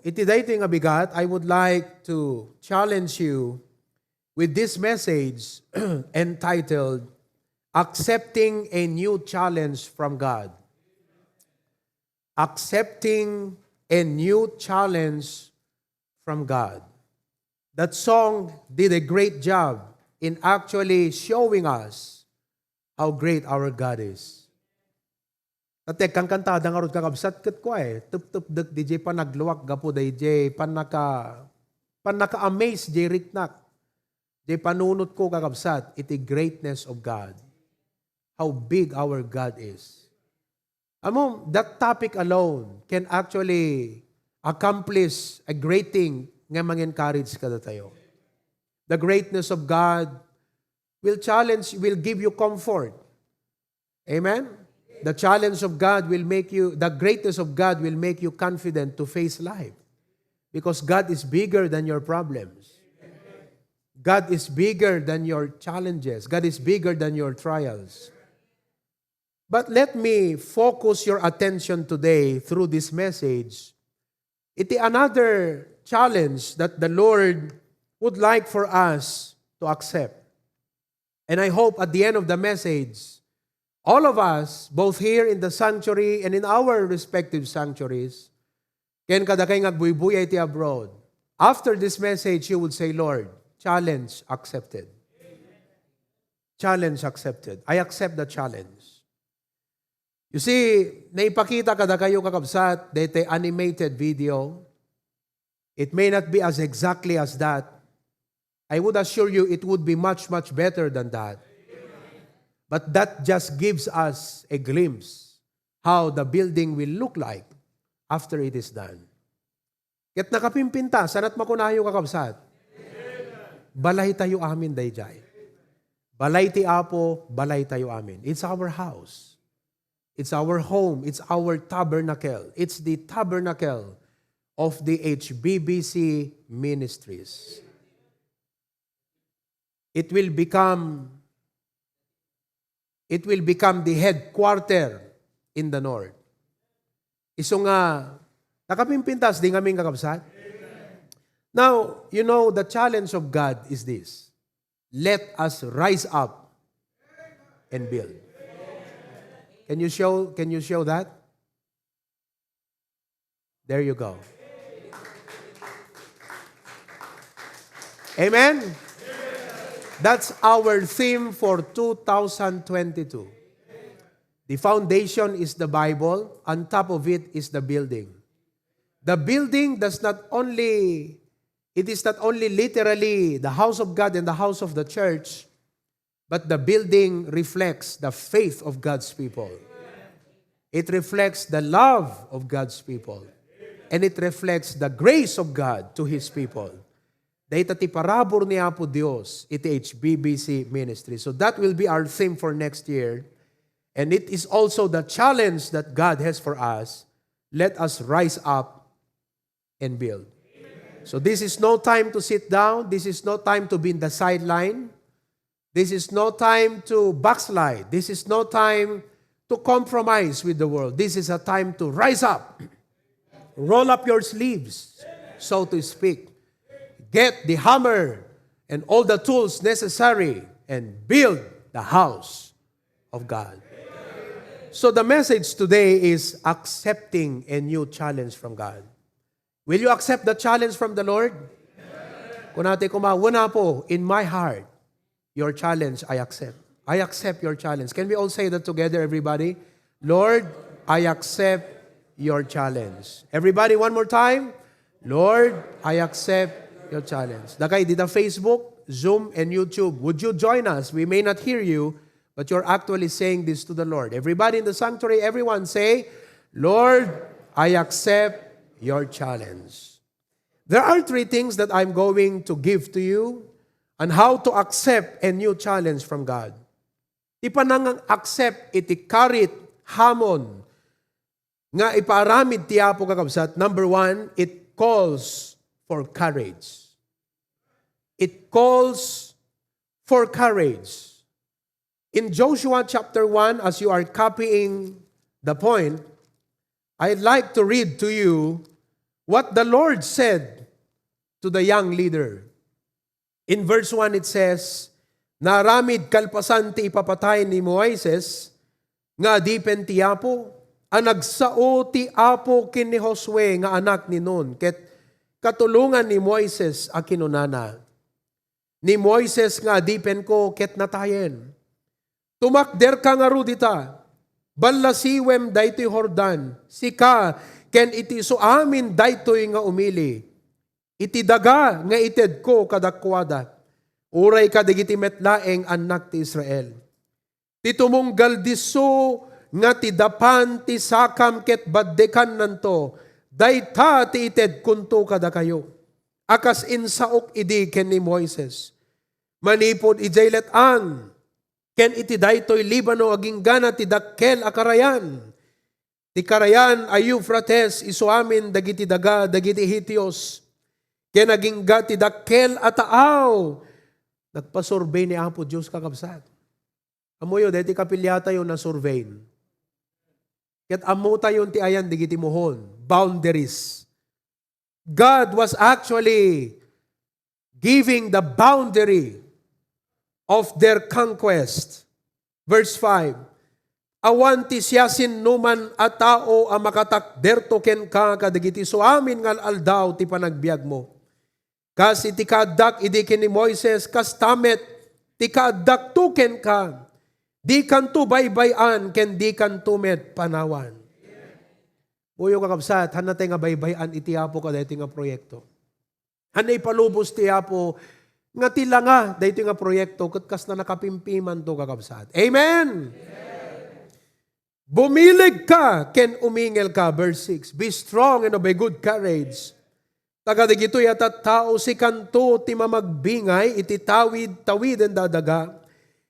iti daytoy nga bigat, I would like to challenge you with this message entitled, Accepting a New Challenge from God. Accepting a New Challenge from God. That song did a great job in actually showing us how great our God is. At kang kantada nga ron kakabsat kat ko tup dek DJ pa nagluwak gapo DJ panaka-amaze DJ riknak. DJ panunot ko kakabsat iti greatness of God. How big our God is. Amo, that topic alone can actually accomplish a great thing nga mang-encourage kada tayo. The greatness of God will give you comfort. Amen? The challenge of God the greatness of God will make you confident to face life. Because God is bigger than your problems. God is bigger than your challenges. God is bigger than your trials. But let me focus your attention today through this message. Iti another challenge that the Lord would like for us to accept. And I hope at the end of the message, all of us, both here in the sanctuary and in our respective sanctuaries, can kadakay ngagbuybuy iti abroad. After this message, you would say, Lord, challenge accepted. Challenge accepted. I accept the challenge. You see, naipakita kada kayo kakabsat, dete animated video. It may not be as exactly as that. I would assure you it would be much, much better than that. But that just gives us a glimpse how the building will look like after it is done. Ket nakapimpinta, sanat makunayo kakabsat. Balay tayo amin dayjay. Balay ti Apo, balay tayo amin. It's our house. It's our home. It's our tabernacle. It's the tabernacle of the HBBC Ministries. It will become the headquarter in the north. Iso nga, nakapimpintas di ngaming kakabsat. Now, you know, the challenge of God is this. Let us rise up and build. Can you show that? There you go. Amen? That's our theme for 2022. The foundation is the Bible. On top of it is the building. The building it is not only literally the house of God and the house of the church, but the building reflects the faith of God's people. It reflects the love of God's people. And it reflects the grace of God to His people. Dahita ti parabor ni Apo Dios, iti HBBC Ministry. So that will be our theme for next year. And it is also the challenge that God has for us. Let us rise up and build. So this is no time to sit down. This is no time to be in the sideline. This is no time to backslide. This is no time to compromise with the world. This is a time to rise up. Roll up your sleeves, so to speak. Get the hammer and all the tools necessary and build the house of God. So the message today is accepting a new challenge from God. Will you accept the challenge from the Lord? Kung natin kumawuna po, in my heart, your challenge I accept. I accept your challenge. Can we all say that together, everybody? Lord, I accept your challenge. Everybody, one more time. Lord, I accept your challenge. Dakay, dito Facebook, Zoom, and YouTube. Would you join us? We may not hear you, but you're actually saying this to the Lord. Everybody in the sanctuary, everyone say, Lord, I accept your challenge. There are 3 things that I'm going to give to you on how to accept a new challenge from God. Di pa nang accept iti karit hamon nga iparamid ti Apo kakabsat. Number 1, it calls for courage. It calls for courage. In Joshua chapter 1, as you are copying the point, I'd like to read to you what the Lord said to the young leader. In verse 1 it says, naramid kalpasan ti ipapatay ni Moises, nga dipen ti Apo, anagsao ti Apo kin ni Josue nga anak ni Nun, ket katulungan ni Moises a kinunana. Ni Moises nga dipen ko ket natayen. Tumakder ka nga rudita, balasiwem daytoy Jordan, sika ken iti suamin daytoy nga umili. Iti daga nga ited ko kadakwada, uray kadigiti metlaeng anak ti Israel. Ti tumunggal diso nga ti dapan ti sakam ket baddekan nanto, dayta ti ited kunto kada kayo. Akas insaok idi ken ni Moises. Manipod ijaylet an, ken iti daytoy Libano aging gana ti dakkel a karayan. Ti karayan ay Euphrates isuamin dagiti daga dagiti Hitios. Ken naging gati dakkel ataaw. Nagpa-survey ni Apo Diyos kakabsat. Amoyo, deti kapilyata yun na survey. Ket amo tayon ti ayan digiti mohon. Boundaries. God was actually giving the boundary of their conquest. Verse 5. Awan ti siyasin numan a tao a makatakderto ken ka kadagiti suamin ngal aldaw ti panagbiag mo. Kas iti kaaddak idi ken ni Moises kas tamet ti kaaddak tuken ka. Di kanto baybayan ken di kanto met panawan. Uyo kakabsat, hanatay nga baybayan iti Apo ka daytoy nga proyekto. Hanay palubos ti Apo nga tila nga daytoy nga proyekto ket kas na nakapimpiman to kakabsat. Amen. Bumilig ka ken umingel ka, verse 6. Be strong and of a good courage. Tagadigitoy at tao si kanto ti mamagbingay iti tawid and dadaga.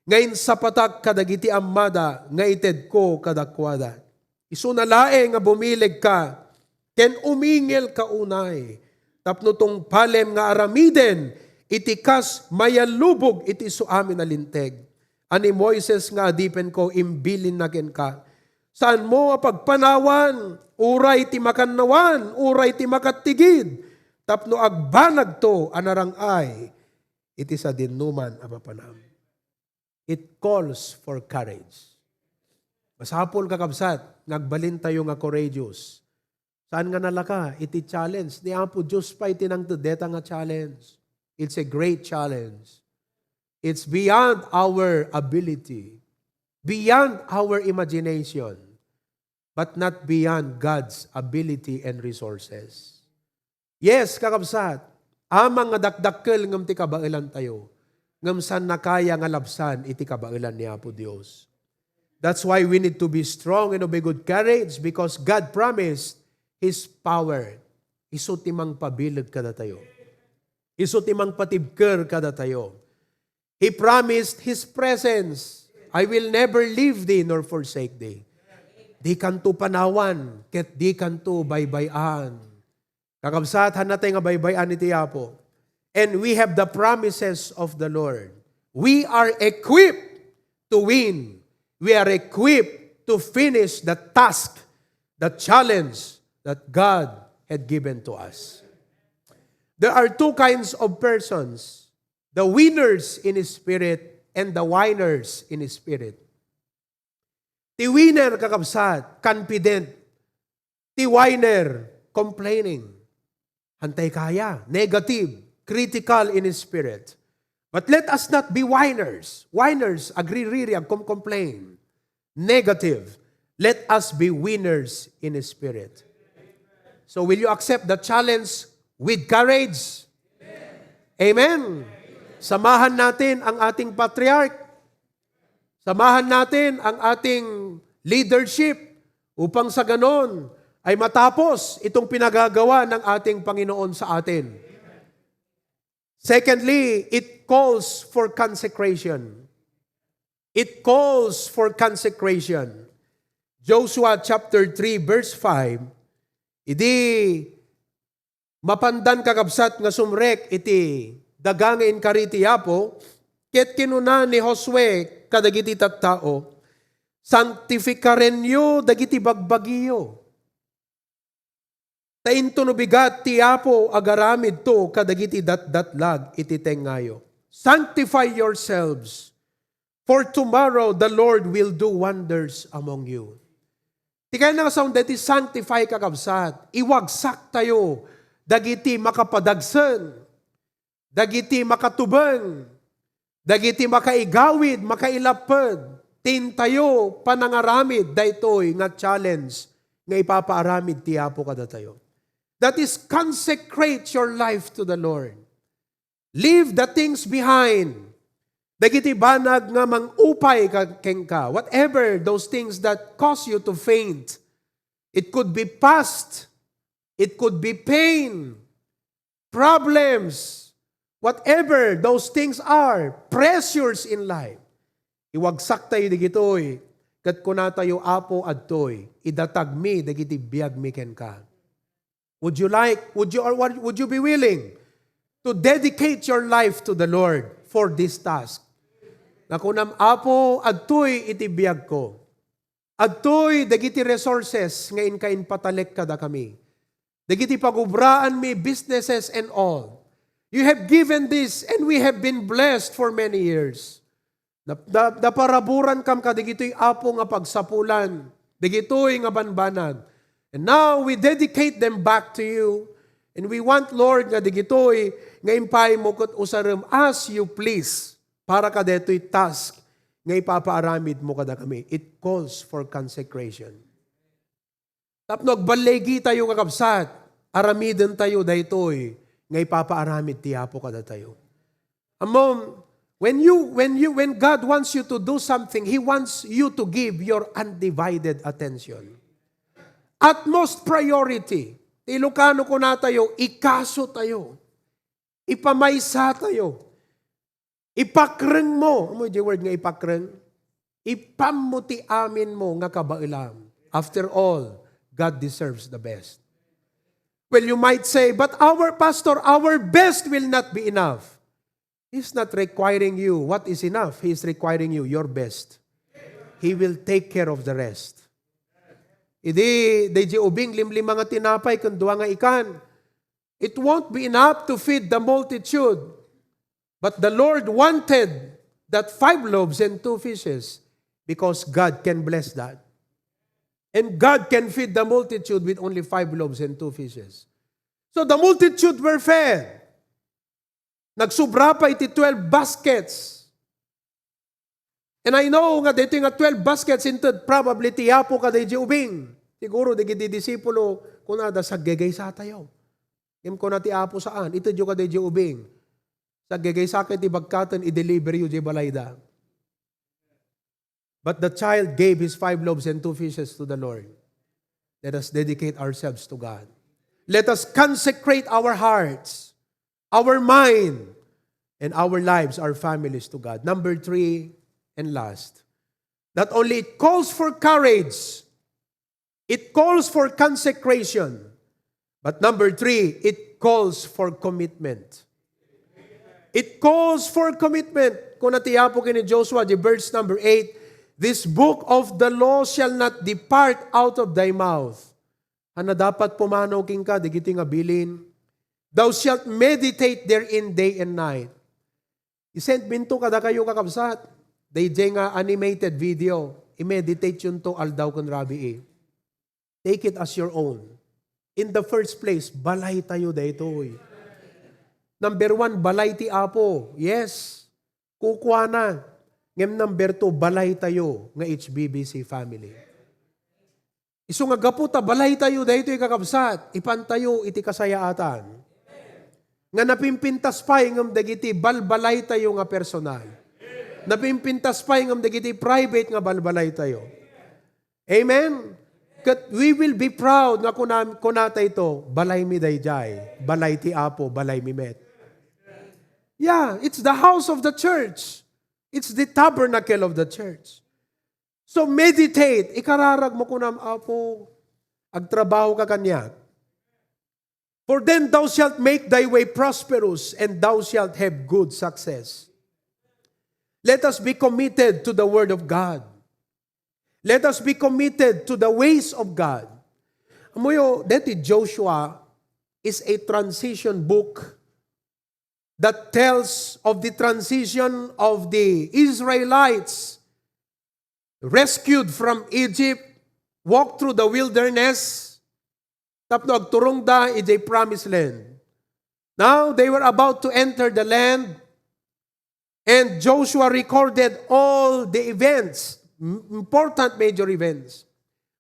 Ngayon sa patak kadagiti amada nga ited ko kadakwada. Isunalae nga bumilig ka ken umingel ka unay. Tapno tong palem nga aramiden iti kas mayalubog iti suamin alinteg. Ani Moises nga adipen ko imbilin na ken ka. Saan mo pagpanawan? Uray ti makannawan, uray ti makattigid. Tapno agbanag to anarangay, iti sa dinuman a mapanam. It calls for courage. Masapol kakabsat, nagbalin tayo nga courageous. Saan nga nalaka? Iti challenge. Ni Apo Diyos pa itinang deta nga challenge. It's a great challenge. It's beyond our ability, beyond our imagination, but not beyond God's ability and resources. Yes, kakabsat, amang nga dakdakkel ngam ti kabailan tayo, ngam san nakaya nga labsan iti kabailan ni Apo Dios. That's why we need to be strong and of a good courage because God promised His power. Isu timang pabilag kada tayo. Isu timang patibker kada tayo. He promised His presence. I will never leave thee nor forsake thee. Di kanto panawan, ket di kanto baybayan. Kakabsat, hanatay nga baybayan iti Apo. And we have the promises of the Lord. We are equipped to win. We are equipped to finish the task, the challenge that God had given to us. There are two kinds of persons, the winners in His spirit and the whiners in His spirit. Ti winner, kakabsat, confident. Ti whiner, complaining. Hantay kaya, negative, critical in his spirit. But let us not be whiners. Whiners, agree, complain. Negative. Let us be winners in his spirit. So will you accept the challenge with courage? Amen. Samahan natin ang ating patriarch. Samahan natin ang ating leadership upang sa ganon ay matapos itong pinagagawa ng ating Panginoon sa atin. Secondly, it calls for consecration. It calls for consecration. Joshua chapter 3 verse 5, idi mapandan kakabsat nga sumrek iti dagangain kariti Apo, ket kinuna ni Josue kadagiti tattao, sanctificarenyo dagiti bagbagiyo. Tainto no bigat ti Apo agaramid to kadagiti datdatlag iti tengayo. Sanctify yourselves, for tomorrow the Lord will do wonders among you. Ti kaya nga sound dati sanctify kakabsat, iwagsak tayo, dagiti makapadagsen, dagiti makatubeng, dagiti makaigawid, makailaped, tintayo, panangaramid, daytoy nga challenge nga ipapaaramid ti Apo kada tayo. That is, consecrate your life to the Lord. Leave the things behind. Dagiti banag nga mangupay kengka. Whatever those things that cause you to faint. It could be past. It could be pain. Problems. Whatever those things are. Pressures in life. Iwagsak tayo digitoy. Kat kuna tayo Apo adtoy. Idatag mi dagiti biag mi kenka. Would you be willing to dedicate your life to the Lord for this task? Nakunam Apo, adtoy iti biyag ko. Adtoy dagiti resources nga inkain patalek kada kami. Dagiti pagubraan mi businesses and all. You have given this and we have been blessed for many years. Naparaburan kam ka dagitoy Apo nga pagsapulan. Dagitoy nga banbanag. And now, we dedicate them back to you. And we want, Lord, nga digitoy, nga impay mo kat usaram as you please, para ka deto'y task, nga ipapaaramid mo kada kami. It calls for consecration. Tapno, balegi tayo kakabsat, aramiden tayo daytoy, nga ipapaaramid ti Apo kada tayo. Amom, when God wants you to do something, He wants you to give your undivided attention. Utmost priority. Ilocano ko na tayo, ikaso tayo. Ipamaysa tayo. Ipakreng mo. Ano yung word nga ipakreng? Ipamuti amin mo nga kabailam. After all, God deserves the best. Well, you might say, but our pastor, our best will not be enough. He's not requiring you what is enough. He is requiring you your best. He will take care of the rest. Idi, di ubing limlim mga tinapay kung duwa nga ikan. It won't be enough to feed the multitude. But the Lord wanted that 5 loaves and 2 fishes because God can bless that. And God can feed the multitude with only 5 loaves and 2 fishes. So the multitude were fed. Nagsubra pa iti 12 baskets. And I know nga dito nga 12 baskets into probably ti Apo kada iti ubing. Siguro, digiti disipulo, kunada sa gegay sa tayo. Im ko na ti Apo saan, ito diyo kada di ubing. Sa gegay sa ti bagkatan, i-deliver yu di balayda. But the child gave his 5 loaves and 2 fishes to the Lord. Let us dedicate ourselves to God. Let us consecrate our hearts, our mind, and our lives, our families to God. Number 3, and last. Not only it calls for courage, it calls for consecration. But number 3, it calls for commitment. It calls for commitment. Kung natiyapo kini Joshua, the verse number 8, this book of the law shall not depart out of thy mouth. Ano dapat pumanaw king ka, digiti nga bilin. Thou shalt meditate therein day and night. I-send minto kada kayo kakabsat. Day nga animated video. I-meditate yun to aldaw kun rabi Take it as your own. In the first place, balay tayo daytoy. Number 1, balay ti Apo. Yes. Kukuha na. Ngem number 2, balay tayo nga HBBC family. Isu nga gaputa, balay tayo daytoy kakabsat. Ipantayo iti kasayaatan. Nga napimpintas pa ngam dagiti balbalay tayo nga personal. Napimpintas pa ngam dagiti private nga balbalay tayo. Amen? Kat we will be proud nga kunata ito, balay mi dayjay, balay ti Apo, balay mi met. Yeah, it's the house of the church. It's the tabernacle of the church. So meditate, ikararag mo kunam Apo, agtrabaho ka kanya. For then thou shalt make thy way prosperous, and thou shalt have good success. Let us be committed to the Word of God. Let us be committed to the ways of God. Amuyo, dati Joshua is a transition book that tells of the transition of the Israelites rescued from Egypt, walked through the wilderness, tapno agturong da ijay promised land. Now, they were about to enter the land, and Joshua recorded all the events, important major events.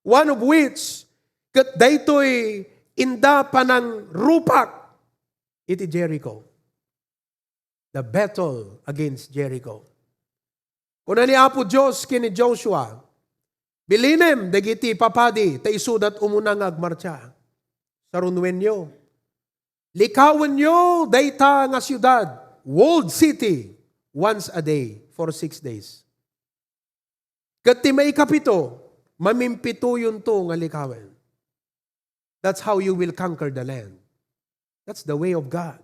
One of which, kat daytoy inda panang rupak, iti Jericho. The battle against Jericho. Kuna ni Apo Diyos kini Joshua, bilinem dagiti papadi, ta isudat umunang agmarcha. Sarunwen nyo. Likawan nyo dayta nga siyudad, walled city, once a day for 6 days. Kati may kapito, mamimpito yun to nga likawan. That's how you will conquer the land. That's the way of God.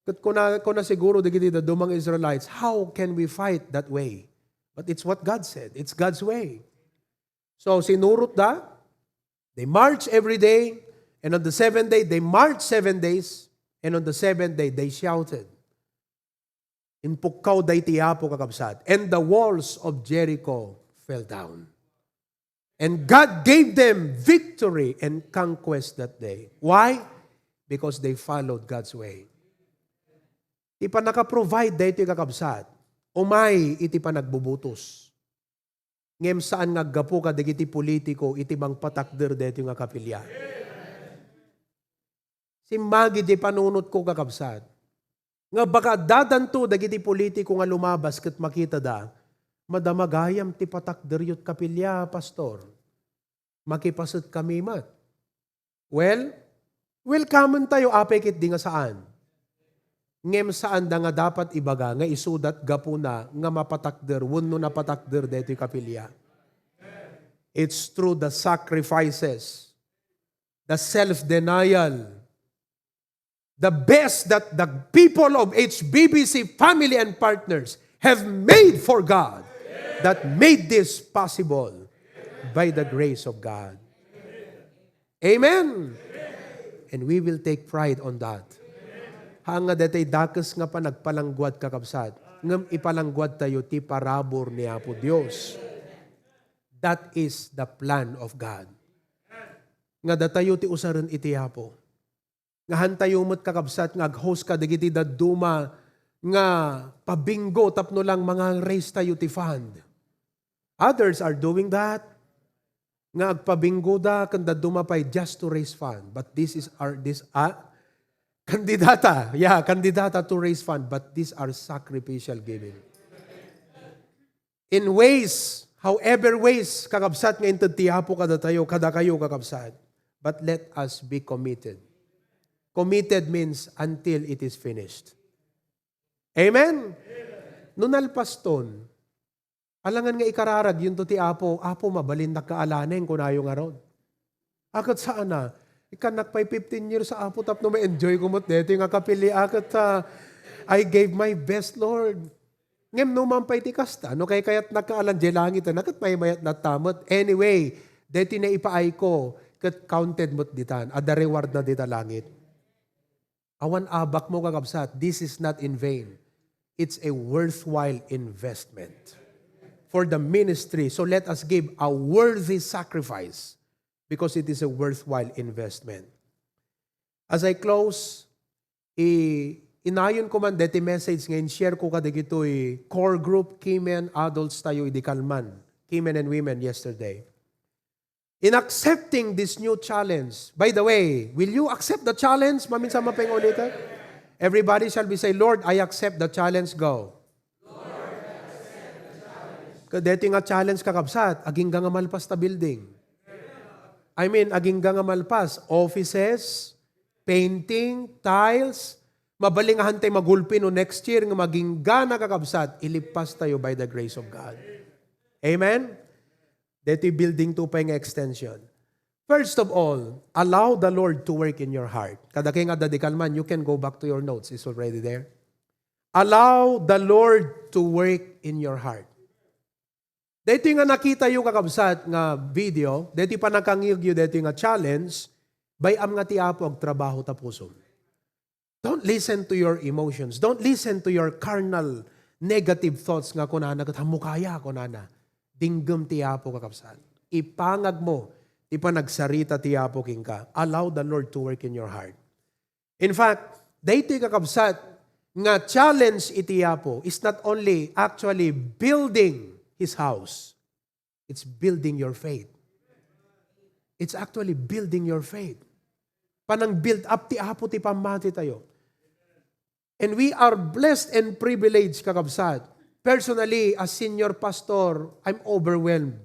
Kat kuna siguro digiti the dumang Israelites, how can we fight that way? But it's what God said. It's God's way. So sinurot da, they march every day, and on the 7th day, they marched 7 days, and on the 7th day, they shouted, Inpukaw day tiyapo kakabsat, and the walls of Jericho fell down. And God gave them victory and conquest that day. Why? Because they followed God's way. Iti pa naka-provide da iti kakabsat, umay iti pa nagbubutos. Ngem saan nga gapo ka dagiti politiko, iti bang patakder da iti nga kapilya. Simmagi di panunot ko kakabsat. Nga baka dadanto dagiti politiko nga lumabas ket makita da, madamagayam ti patakder yut kapilya, pastor. Makipasot kami mat. Well, welcome tayo apekit di nga saan. Ngem saan da nga dapat ibaga nga isudat gapuna nga mapatakder wenno napatakder detoy kapilya. It's through the sacrifices, the self-denial, the best that the people of HBBC family and partners have made for God that made this possible by the grace of God. Amen. And we will take pride on that. Hanga datay dakes nga pa nagpalangguad kakabsat. Ngem ipalangguad tayo ti parabor ni Apo Dios. That is the plan of God. Nga datayo ti usaran iti Apo. Nga hantayo mo't kakabsat nga ag-host ka dagiti daduma nga pabinggo tapno lang mga raise tayo ti fund. Others are doing that. Nga agpabinggo da kanda dumapay just to raise fund. But this is kandidata to raise fund, but these are sacrificial giving. In ways, however ways, kakabsat nga ito tiyapo kada kayo kakabsat. But let us be committed. Committed means until it is finished. Amen? Nunalpaston, alangan nga ikararag yun to ti Apo mabalin na kaalanin kung ayo nga ron. Akat saan na? Ikanak pa'y 15 years sa Apo, tapno ma-enjoy ko mo't dito yung kapili. Akat I gave my best, Lord. Ngem naman pa'y tikasta. No kay kaya't nakaalan di langit, nakat may mayat na tamot. Anyway, dito na ipaay ko, kat counted mo't ditan. Ada reward na dita langit. Awan abak mo kakabsat, this is not in vain. It's a worthwhile investment for the ministry. So let us give a worthy sacrifice because it is a worthwhile investment. As I close, inayon ko man deti message ngayon, share ko kadigito core group, Kimen, adults tayo, idikalman, Kimen and women yesterday. In accepting this new challenge, by the way, will you accept the challenge? Maminsan mapeng ulitan. Everybody shall be say, Lord, I accept the challenge, go. Lord, I accept the challenge. Kadeti nga challenge kakabsat, aging nga malpas ta building. I mean, aging nga malpas, offices, painting, tiles, mabaling hantay magulpin no next year, nga maging gana kakabsat, ilipas tayo by the grace of God. Amen? Dito building to pa yung extension. First of all, allow the Lord to work in your heart. Kada kayo nga dadikalman, you can go back to your notes. It's already there. Allow the Lord to work in your heart. Dito nga nakita yung kakabsat nga video, dito pa nakangiyog yung dito nga challenge, bayam nga ti Apo ag trabaho tapusom. Don't listen to your emotions. Don't listen to your carnal negative thoughts nga kunana kat hamukaya kunana. Dinggam ti Apo kakabsat. Ipangag mo ti panagsarita ti Apo king ka. Allow the Lord to work in your heart. In fact, dito kakabsat nga challenge iti Apo is not only actually building His house. It's building your faith. It's actually building your faith. Panang build up ti Apo ti pamati tayo. And we are blessed and privileged, kakabsat. Personally, as senior pastor, I'm overwhelmed.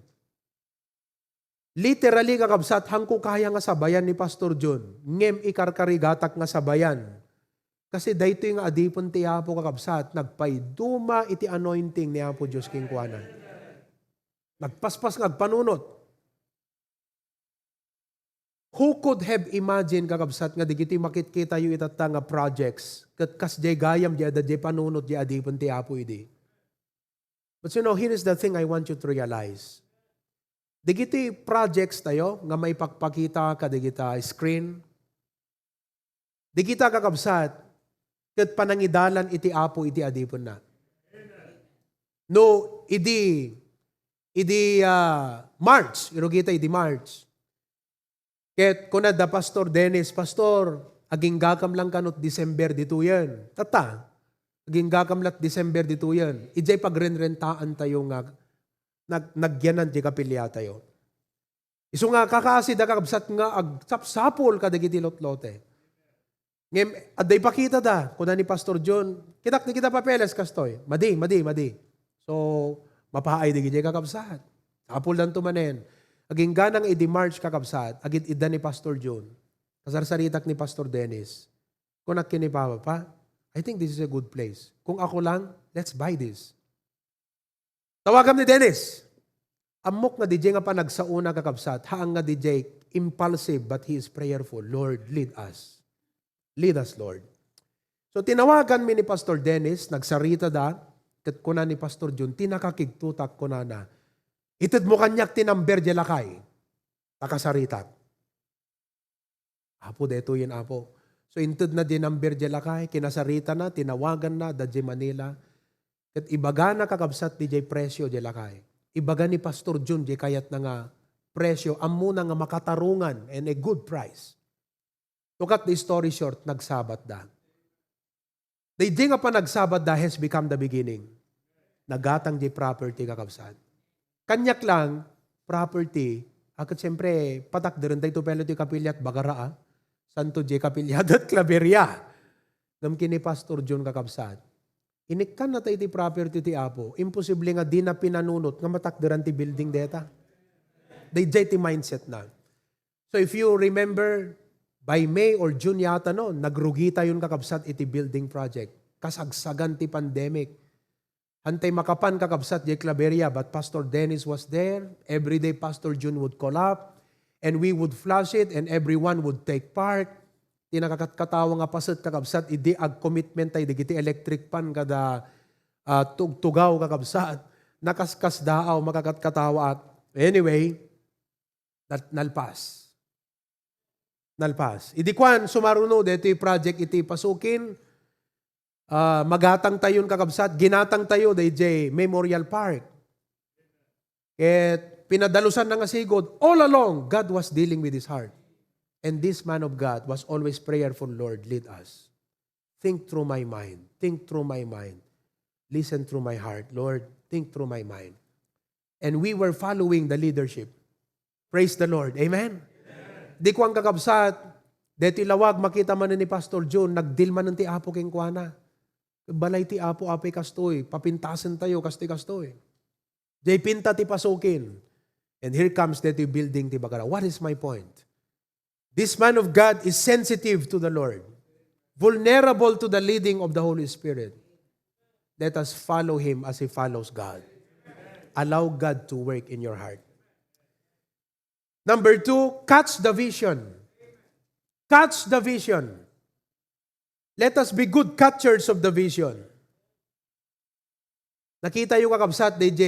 Literally, kakabsat, hangko kaya nga sabayan ni Pastor John. Ngem ikarkarigatak nga sabayan. Kasi dahito yung adipon ti Apo, kakabsat, nagpaiduma iti anointing ni Apo Diyos king kuana. Nagpaspas ngagpanunot. Who could have imagined, kakabsat, nga digiti makit-kita yung itata nga projects, kas jay gayam, jay ada jay panunot, jay adipon ti Apo idi. But you know, here is the thing I want you to realize. Digiti projects tayo, nga may pagpakita ka, digita screen. Digita kakabsat, kat panangidalan iti Apo iti adipon na. No, idi March, irugita idi March. Ket kuna da Pastor Dennis, Pastor, aging gakam lang kanot December dito yan. Tata, aging gakam lat December dito yan. Ijay pagrenrentaan tayo nga, nagyanan di kapilya tayo. Iso nga kakasi da kakabsat nga, agsapsapol ka dagiti lot-lote. Ngem, aday pakita da, kuna ni Pastor John, kitak ni kita papeles kastoy. Madi. So, mapahay di gijay kakabsat. Sapol lang tumanen. Aging ganang idi March kakabsat, agit ida ni Pastor John, kasarsaritak ni Pastor Dennis, kung nakinipawa pa, I think this is a good place. Kung ako lang, let's buy this. Tawagam ni Dennis. Amok nga DJ nga pa nagsauna kakabsat, haang nga DJ, impulsive but he is prayerful. Lord, lead us. Lead us, Lord. So tinawagan mi ni Pastor Dennis, nagsarita da, kat kuna ni Pastor John, tinakakigtutak kuna na, itid mo kanyak tinamber di lakay. Takasaritak. Apo, deto yun, Apo. So, intid na dinamber di lakay, kinasarita na, tinawagan na, da di Manila. At ibaga na kakabsat di jay presyo di lakay. Ibaga ni Pastor Jun di kayat na nga presyo, amuna nga makatarungan and a good price. To cut the story short, nagsabat da. Di nga pa nagsabat da has become the beginning. Nagatang di property kakabsat. Kanyak lang, property, agad siyempre, patak din tayo pelo ti kapilyat bagara, santo di kapilyat at klaberya. Ngam kini Pastor John kakabsat. Inikkan na tayo ti property ti Apo, imposible nga di na pinanunot nga matakdiran ti building deta. Day ti mindset na. So if you remember, by May or June yata no, nagrugi tayo kakabsat iti building project. Kasagsagan ti pandemic. Antay makapan kakabsat di Claveria, but Pastor Dennis was there. Every day Pastor June would call up and we would flash it and everyone would take part. Tinakakatawa nga pasat kakabsat, idi ag commitment tayo, digiti electric pan kada tugtugaw kakabsat. Nakaskas daaw, makakatkatawa at anyway, nalpas. Idi kwan, sumaruno, dito yung project iti pasukin, magatang tayo kakabsat, ginatang tayo DJ Memorial Park. At pinadalusan na nga sigod, all along, God was dealing with his heart. And this man of God was always prayerful, Lord, lead us. Think through my mind. Think through my mind. Listen through my heart. Lord, think through my mind. And we were following the leadership. Praise the Lord. Amen? Di ko ang kakabsat, deti lawag, makita man ni Pastor John, nagdilman ng ti Apo king kuana. Balay ti Apo apay kastoy, papintasan tayo kastoy. Jay pinta ti pasukin. And here comes the building ti bagara. What is my point? This man of God is sensitive to the Lord, vulnerable to the leading of the Holy Spirit. Let us follow him as he follows God. Allow God to work in your heart. Number 2, catch the vision. Catch the vision. Let us be good catchers of the vision. Nakita yung kakabsat, DJ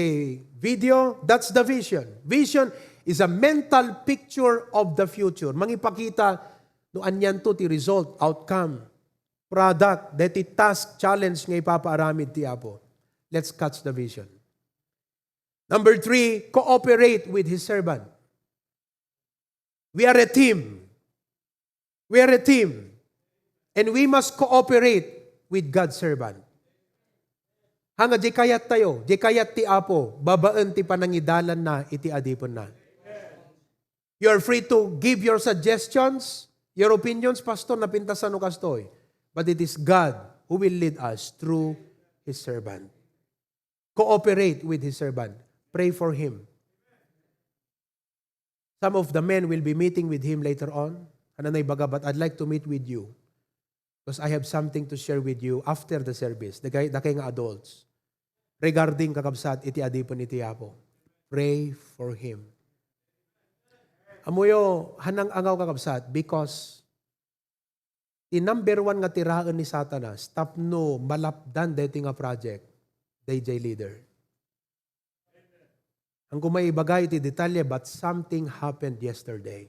video, that's the vision. Vision is a mental picture of the future. Mangipakita, no anyan to ti result, outcome, product, deti task, challenge nga ipapaaramid ti Apo. Let's catch the vision. Number 3, cooperate with His servant. We are a team. We are a team. And we must cooperate with God's servant. Hanga di kayat tayo, di kayat ti Apo, babaan ti panangidalan na, iti adipon na. You are free to give your suggestions, your opinions, Pastor, napintasan o kastoy. But it is God who will lead us through His servant. Cooperate with His servant. Pray for him. Some of the men will be meeting with him later on. Ananay baga, but I'd like to meet with you because I have something to share with you after the service. Dakay nga adults. Regarding kakabsat, iti adipon iti Apo. Pray for him. Amuyo, hanang angaw kakabsat because the number 1 nga tiraan ni Satanas, tapno malapdan deti nga project, DJ leader. Ang kumaibagay iti detalye, but something happened yesterday.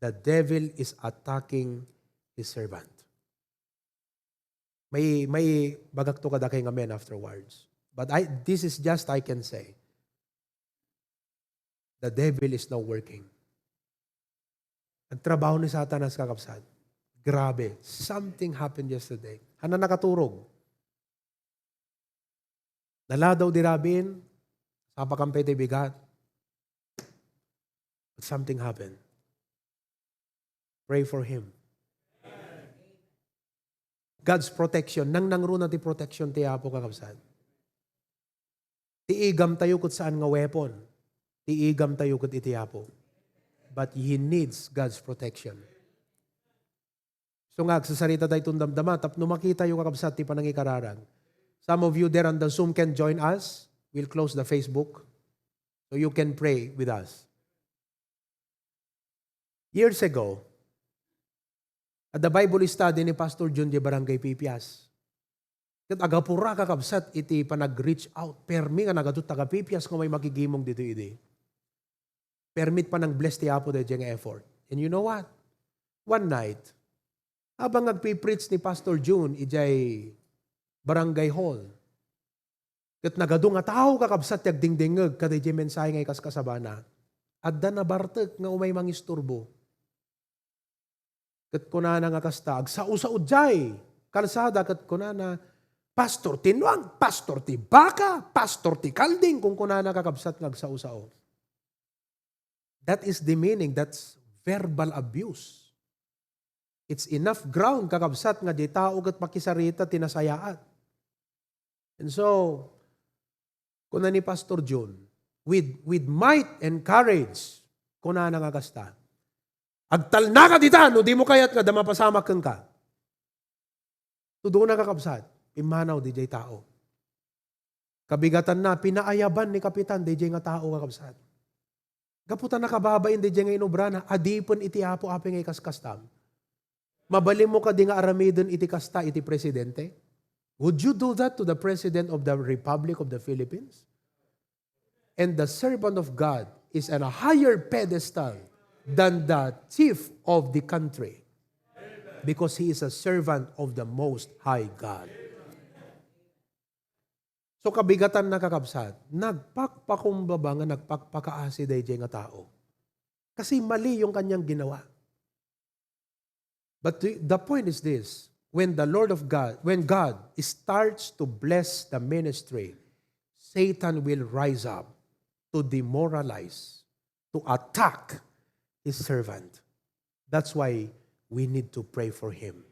The devil is attacking his servant. May bagak to kada kay nga men afterwards. But this is just I can say. The devil is now working. Ang trabaho ni Satanas kakabsat. Grabe. Something happened yesterday. Hana nakaturog. Naladaw dirabin. Sapakampay tayo bigat. But something happened. Pray for him. God's protection. Nang nangruna ti protection ti Apo kakabsat. Tiigam tayo kut saan nga weapon. Tiigam tayo kut iti Apo. But he needs God's protection. So nga, sa sarita tayo tundamdama, tapno makita yung kakabsat ti panangikararang. Some of you there on the Zoom can join us. We'll close the Facebook so you can pray with us. Years ago, at the Bible study ni Pastor John de Barangay Pipias, kat agapura kakabsat iti panag-reach out. Permi nga nagadot taga Pipias kung may makigimong dito iti. Permit pa ng bless ti Apo dahil yung effort. And you know what? One night, habang nagpipreach ni Pastor June, ijay barangay hall, kat nagadong nga tao kakabsat yag dingdingag, kada ijay mensahe ngay kaskasabana, adda na bartek nga umay mangisturbo. Kat kunana nga kastag, sao-saod jay, kalsada kat kunana, Pastor Tinuang, Pastor ti Baka, Pastor ti Kalding, kung kunana kakabsat ngagsao-sao. That is the meaning, that's verbal abuse. It's enough ground kakabsat nga di tao kat makisarita tinasayaat. And so, kuna ni Pastor John, with might and courage, kuna nga kasta. Agtal na ka dita, no di mo kayat nga damapasamak kang ka. Tudo na kakabsat, imanaw di jay tao. Kabigatan na, pinaayaban ni Kapitan, di jay nga tao kakabsat. Kaputan na kababain, di jay nga inubrana, adipon iti Apo api ngay kaskastam. Mabalim mo ka di nga aramidon iti kasta iti presidente? Would you do that to the President of the Republic of the Philippines? And the servant of God is on a higher pedestal than the chief of the country because he is a servant of the Most High God. So kabigatan na kakabsat, nagpakpakumbaba nga nagpakpakaasi dayjay nga tao. Kasi mali yung kanyang ginawa. But the point is this, when God starts to bless the ministry, Satan will rise up to demoralize, to attack his servant. That's why we need to pray for him.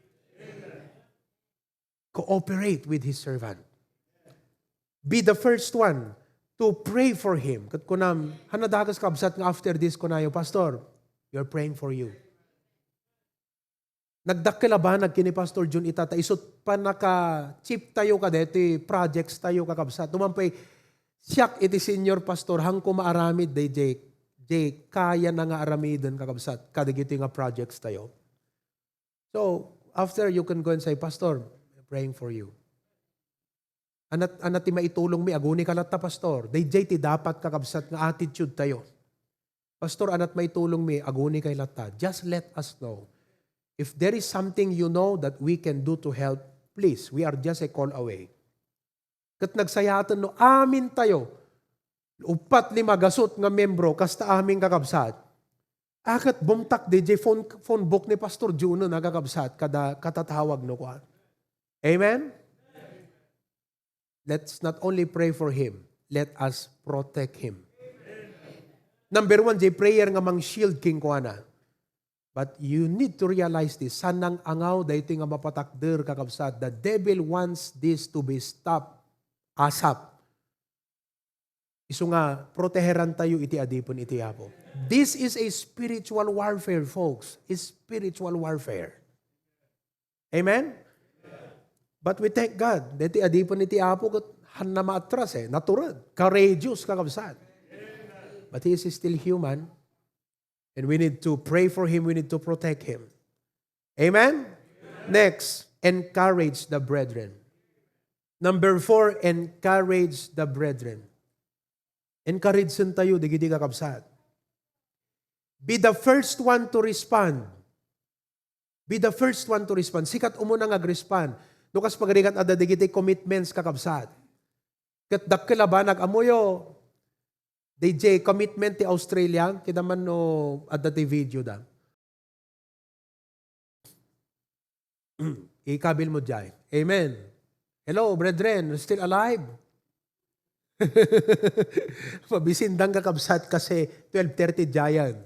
Cooperate with his servant. Be the first one to pray for him. Kat kunam, hanadagas kabsat nga after this kunayo, Pastor, we're praying for you. Nagdakilaban, nagkini Pastor June itata, isot pa naka-chip tayo ka deti, projects tayo kakabsat. Tumampay, siyak iti senior pastor, hang kumaaramid, day kaya na nga aramidin kakabsat, kadigiti nga projects tayo. So, after you can go and say, Pastor, I'm praying for you. Anat ti maitulong mi, aguni kalat ta, pastor. Dayjay ti dapat kakabsat nga attitude tayo. Pastor, anat maitulong mi, aguni kay latta. Just let us know. If there is something you know that we can do to help, please, we are just a call away. Kat nagsayatan no, amin tayo. Upat 5 gasot nga membro, kasta aming kakabsat. Akat bumtak DJ phone book ni Pastor Juno nagakabsat, kada katatawag no kuan. Amen? Let's not only pray for him, let us protect him. Number 1, J prayer nga mang shield king kuana. But you need to realize this. Sanang angaw dayti nga mapatakder kakabsat. The devil wants this to be stopped ASAP. Isu nga, proteheran tayo iti adipon iti apo. This is a spiritual warfare, folks. It's spiritual warfare. Amen? But we thank God. Diti adipon iti apo, han na maatras naturad. Courageous kakabsat. But he is still human. And we need to pray for him. We need to protect him. Amen? Next, encourage the brethren. Number 4, encourage the brethren. Encourage sun tayo, digidi kakabsat. Be the first one to respond. Be the first one to respond. Sikat umunang ag-respond. Nukas pagarikat ada digiti commitments kakabsat. Kat dakila ba nag-amuyo, DJ commitment ti Australia, kita man no ada ti video da. Ikabil mo dyan. Amen. Hello, brethren, still alive? Mabisindang kakabsat kasi 12:30 Giant.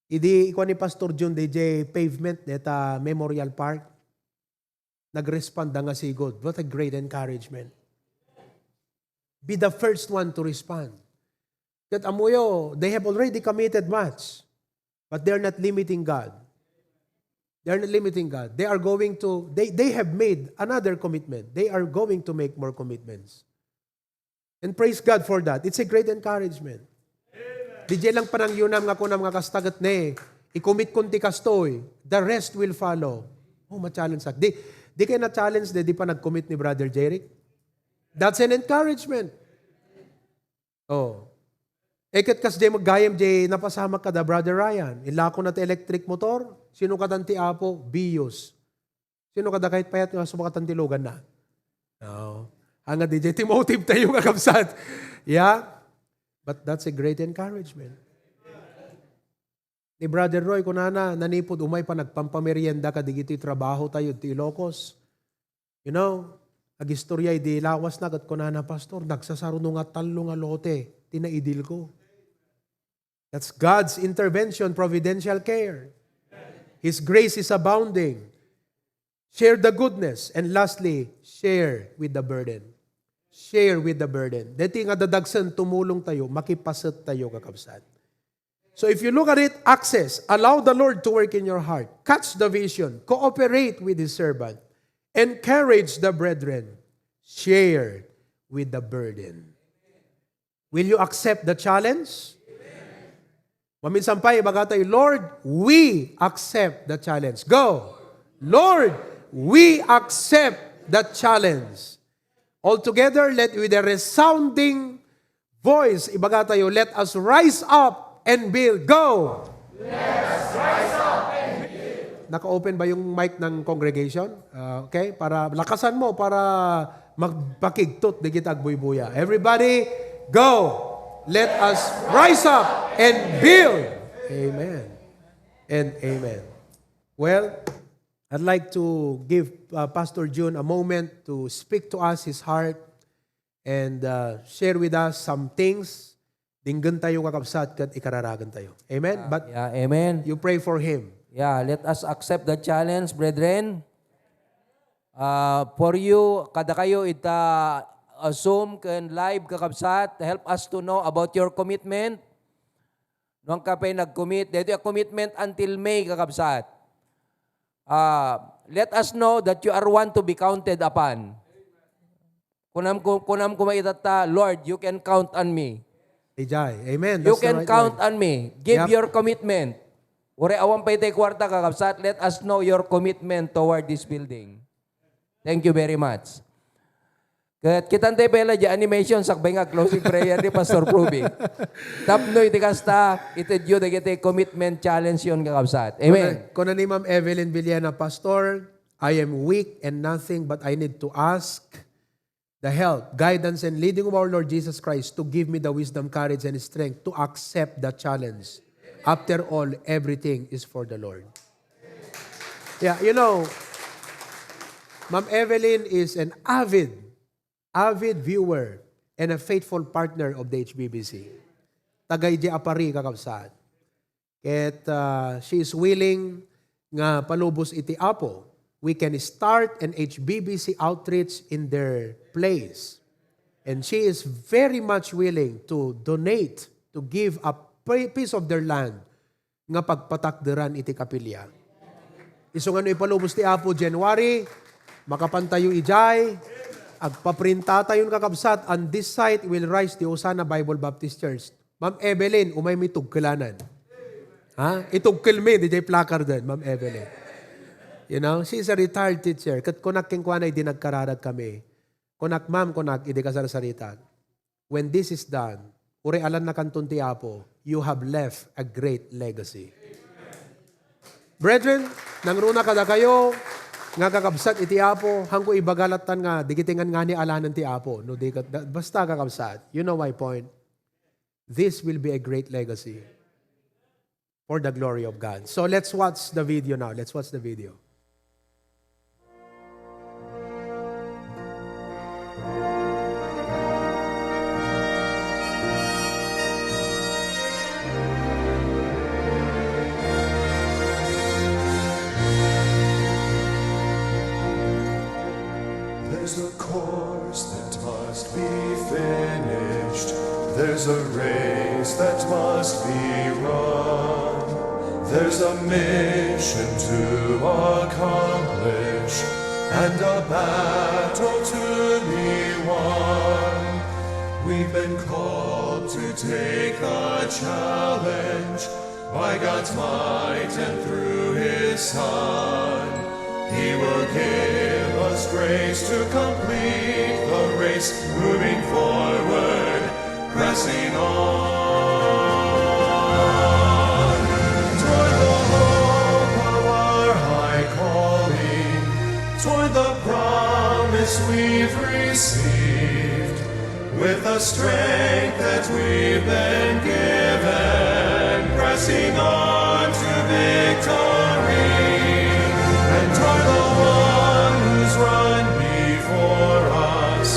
Idi ikuha ni Pastor John DJ pavement neta Memorial Park. Nag-respond nga sigod. What a great encouragement. Be the first one to respond. That amuyo, they have already committed much. But they're not limiting God. They're not limiting God. They are going to, they have made another commitment. They are going to make more commitments. And praise God for that. It's a great encouragement. DJ lang panang yunam nga kunam nga kastagat ne. I-commit kunti kastoy. The rest will follow. Oh, ma-challenge sak. Di kayo na-challenge di pa nag-commit ni Brother Jeric. That's an encouragement. Oh. Ekat kas di maggayam di napasama ka da Brother Ryan. Ilako na ti electric motor. Sino ka tanti apo? Bios. Sino ka da kahit payat nga sumakatan ti logan na? No. Hanggang DJ Timothy tayo kakabsat. Yeah? But that's a great encouragement. Ni Brother Roy, kunana, nanipod umay pa nagpampamerienda ka digiti trabaho tayo ti Ilocos. You know, agistorya di lawas na kat kunana, Pastor, nagsasarunong nga talo nga lote. Tinaidil ko. That's God's intervention, providential care. His grace is abounding. Share the goodness. And lastly, share with the burden. Share with the burden. Dati nga dadagsan, tumulong tayo, makipasat tayo kakabsat. So if you look at it, access, allow the Lord to work in your heart. Catch the vision. Cooperate with His servant. Encourage the brethren. Share with the burden. Will you accept the challenge? Maminsan pa, ibaga tayo, Lord, we accept the challenge. Go! Lord, we accept the challenge. All together, let with a resounding voice, ibaga tayo, let us rise up and build. Go! Let us rise up and build. Naka-open ba yung mic ng congregation? Okay? Para lakasan mo, para magpakigtot, di kita agbuy-buya. Everybody, go! Let us rise up and build. Amen. And amen. Well, I'd like to give Pastor June a moment to speak to us his heart and share with us some things. Dinggan tayo kakabsat kat ikararagan tayo. Amen? But Yeah, amen. you pray for him. Yeah, let us accept the challenge, brethren. For you, kada kayo ita Zoom and live kakabsat, help us to know about your commitment. Nung ka pa nag-commit, dito yung commitment until May kakabsat. Let us know that you are one to be counted upon. Kunam ko maitata, Lord, you can count on me. Ejay. Amen. You That's the can right count word. on me. Give Yep. your commitment. Ure awang pa itay kwarta kakabsat, let us know your commitment toward this building. Thank you very much. Kat kitante pala di animation sakbay nga closing prayer ni Pastor Pruby. Tapno iti kasta iti Diyo dagiti commitment challenge yon kakabsat. Amen. Kuna ni Ma'am Evelyn Villena, Pastor, I am weak and nothing, but I need to ask the help, guidance, and leading of our Lord Jesus Christ to give me the wisdom, courage, and strength to accept the challenge. After all, everything is for the Lord. Yeah, you know, Ma'am Evelyn is an avid viewer and a faithful partner of the HBBC. Tagay di apari kakabsat. Ket she is willing nga palubos iti Apo. We can start an HBBC outreach in their place. And she is very much willing to donate, to give a piece of their land nga pagpatakderan iti kapilya. Iso nga no ipalubos ti Apo January, makapantayo ijay, agpaprinta tayon kakabsat, on this site will rise the Osana Bible Baptist Church. Ma'am Evelyn, umay may tugkalanan. Ha? Itugkil mi, DJ placard din, Ma'am Evelyn. You know, she's a retired teacher. Kat kunak king kwanay di nagkararag kami. Kunak ma'am, kunak, idi kasarasaritan. When this is done, uri alan na kanton ti Apo, you have left a great legacy. Brethren, nangruna kada kayo, nga kakabsat iti Apo, hangko ibagalatan nga, digitingan nga ni alanan ti Apo. No, basta kakabsat. You know my point. This will be a great legacy for the glory of God. So let's watch the video now. Let's watch the video. There's a course that must be finished. There's a race that must be run. There's a mission to accomplish and a battle to be won. We've been called to take the challenge by God's might and through His Son. He will give us grace to complete the race, moving forward, pressing on toward the hope of our high calling, toward the promise we've received, with the strength that we've been given, pressing on to victory. And toward the one who's run before us,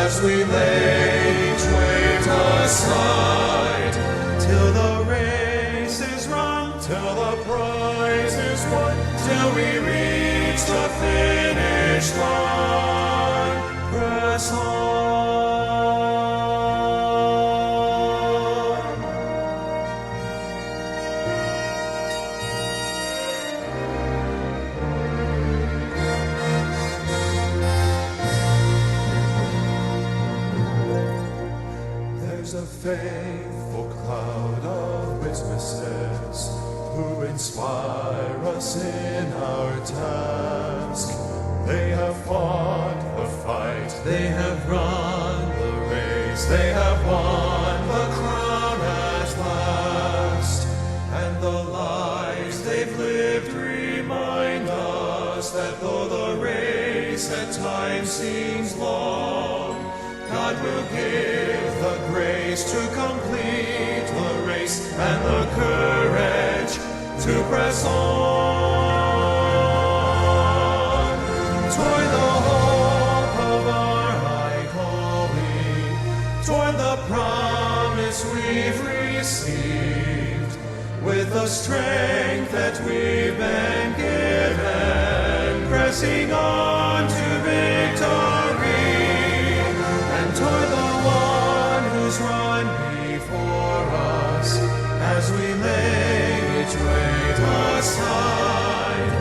as we lay each weight aside, till the race is run, till the prize is won, till we reach the finish line. Press on. There's a faithful cloud of witnesses who inspire us in our task. They have fought the fight, they have run the race, they have won the crown at last. And the lives they've lived remind us that though the race at times seems long, God will give the grace to complete the race and the courage to press on toward the hope of our high calling, toward the promise we've received, with the strength that we've been given, pressing on to victory. Toward the one who's run before us, as we lay each weight aside,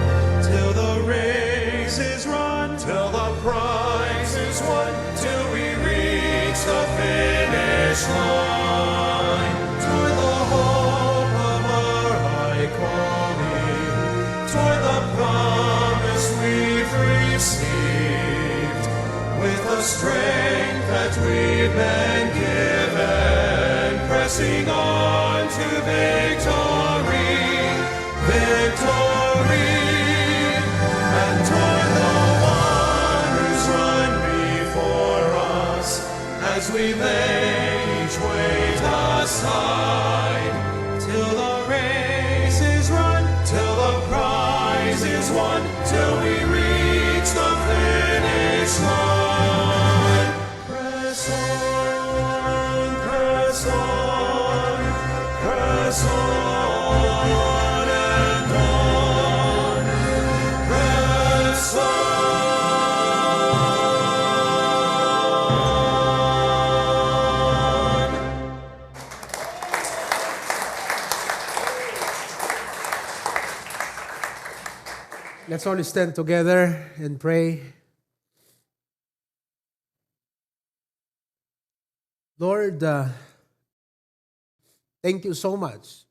till the race is run, till the prize is won, till we reach the finish line. Toward the hope of our high calling, toward the promise we've received, with the strength that we've been given, pressing on to victory, victory, and toward the one who's run before us, as we lay each weight aside, till the race is run, till the prize is won, till we reach the finish line. Press on, press on, press on and on, press on. Let's all stand together and pray. Lord, thank you so much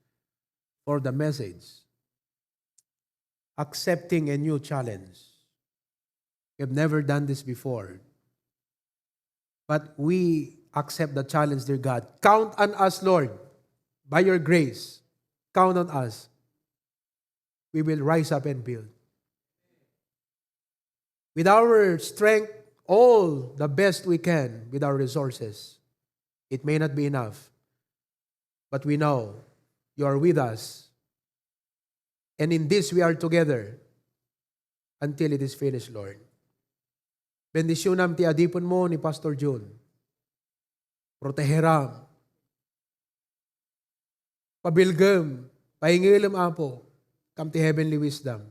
for the message. Accepting a new challenge. We've never done this before. But we accept the challenge, dear God. Count on us, Lord. By your grace, count on us. We will rise up and build. With our strength, all the best we can with our resources. It may not be enough, but we know you are with us. And in this we are together until it is finished, Lord. Bendisyonam ti adipon mo ni Pastor June. Proteheram. Pabilgam. Pahingilam apo. Come to heavenly wisdom.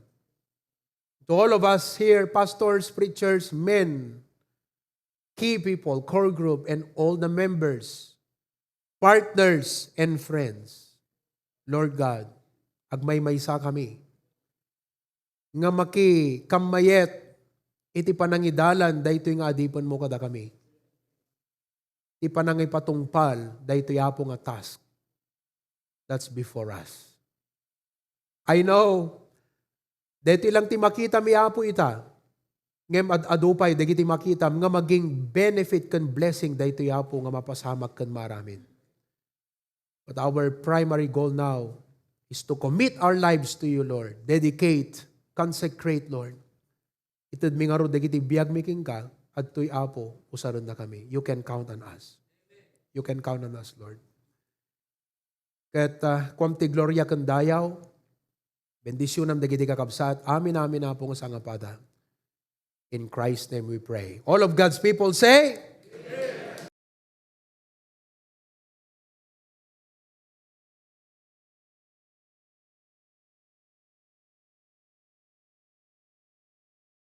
To all of us here, pastors, preachers, men, key people, core group, and all the members, partners, and friends. Lord God, agmay-maysa kami. Nga maki kamayet, iti panangidalan, daytoy nga adipon mo kada kami. Iti panangipatungpal, daytoy apo nga task. That's before us. I know, daytoy lang ti makita mi apo ita, ngem adupay dagiti makita nga maging benefit kan blessing daytoy apo nga mapasamak kan maramin. But our primary goal now is to commit our lives to you, Lord. Dedicate, consecrate, Lord. Itad mi nga ro dagiti biag making ka at tuy apo usaron na kami. You can count on us. You can count on us, Lord. Ket kwam ti gloria ken dayaw, bendisyonam dagiti kakabsat, amin na po nga sangapada. In Christ's name we pray. All of God's people say,